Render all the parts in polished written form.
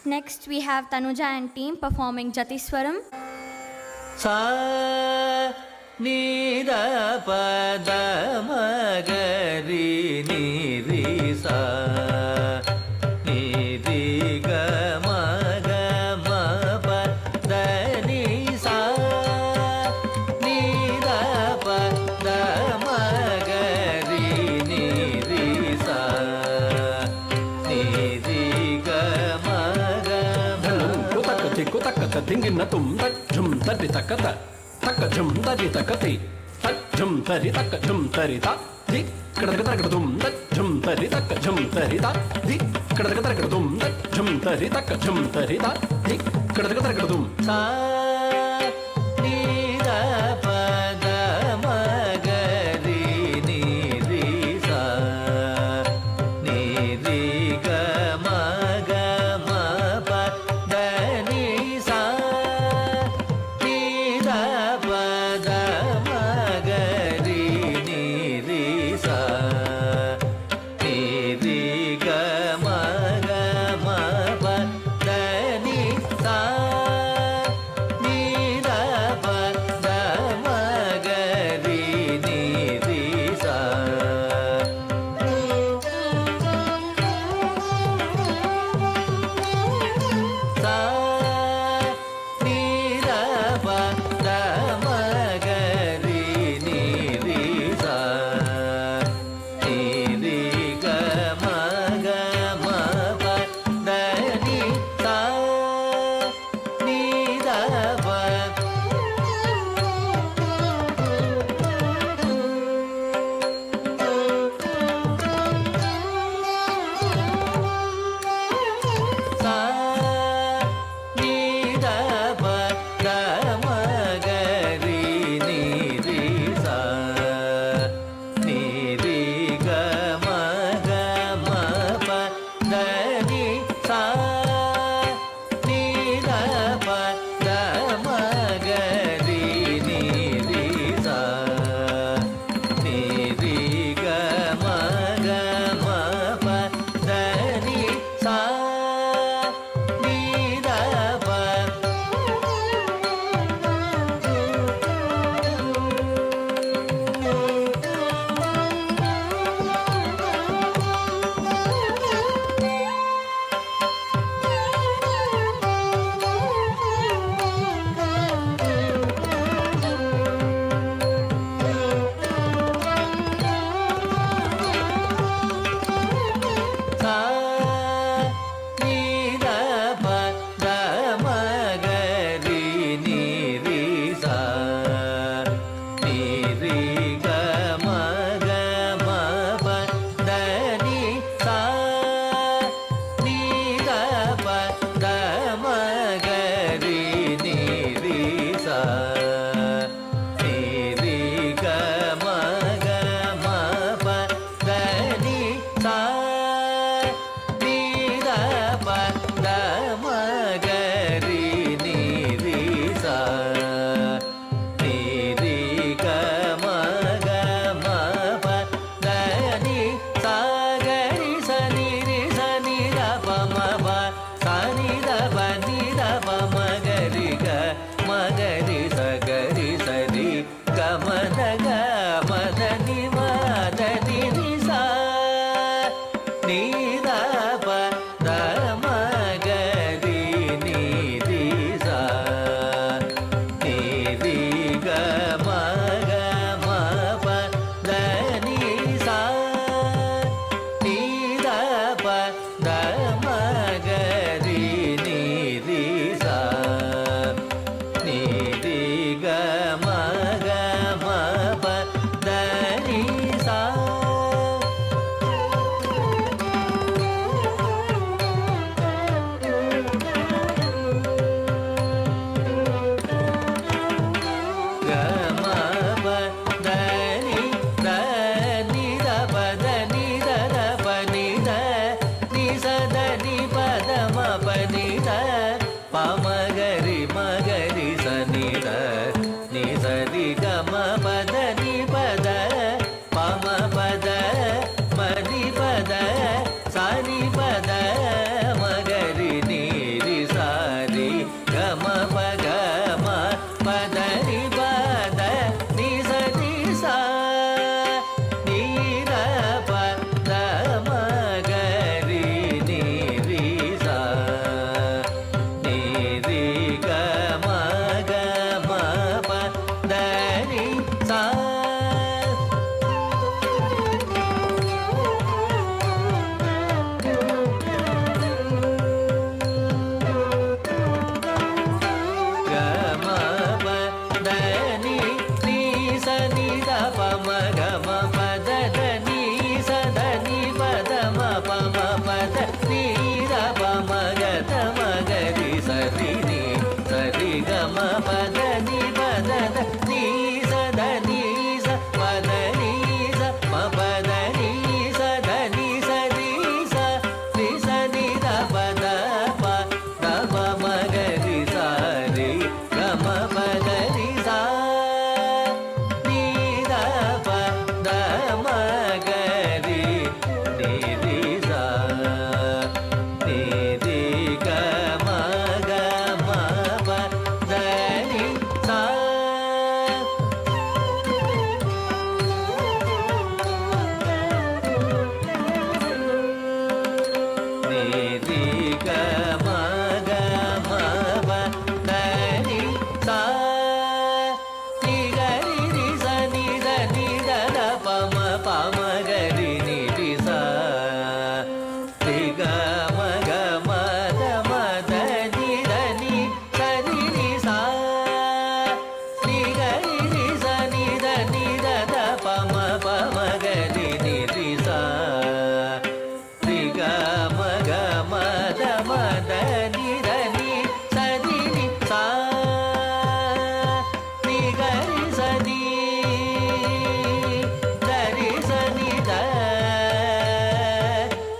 Next, we have Tanuja and team performing Jatiswaram. Sa ni da pa da ma ga ri ni ri sa ni ri ga ma pa da ni sa ni da pa da ma ga ri ni ri sa ni ri ga ma Kutakka tingina tum tak jum tadi takata takka jum tadi takati tak jum tadi takka jum tadi ta di kadakata tum tak jum tadi takka jum tadi ta di kadakata tum tak jum tadi takka jum tadi ta di kadakata tum sa ni da pa da ma ga ri ni ri sa ni ri ga ma pa da ni sa ni da pa da ma ga ri ni ri sa ni ri ga ma pa da ni sa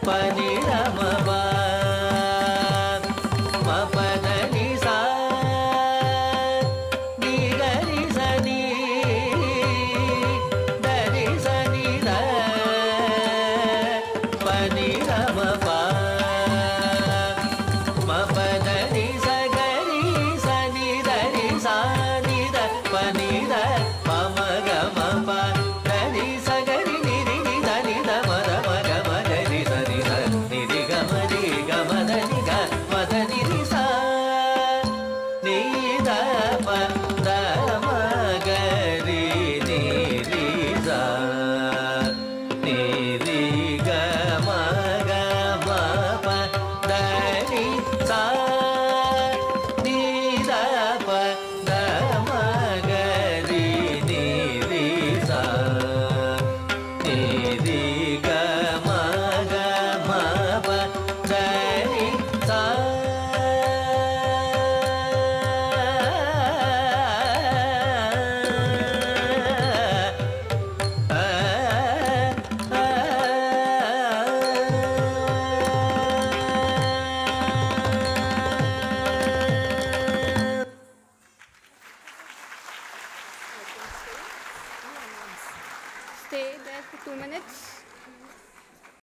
பனி ரமபா மபதனி சா நீ கரி சனி தரி சனி த பனி ரமபா மபதனி சகரி சனி தரி சானி த பனி த மம கம ப தனி சகரி நிரி தனி த மத மக மகரி சனி த நிரி கமரி கமதனி க மதனி ரி சா நீ த ப த மகரி நிரி சா நிரி கம கம ப தனி சா நீ த ப த மகரி நிரி சா நிரி கம கம ப தனி சா Stay there for 2 minutes.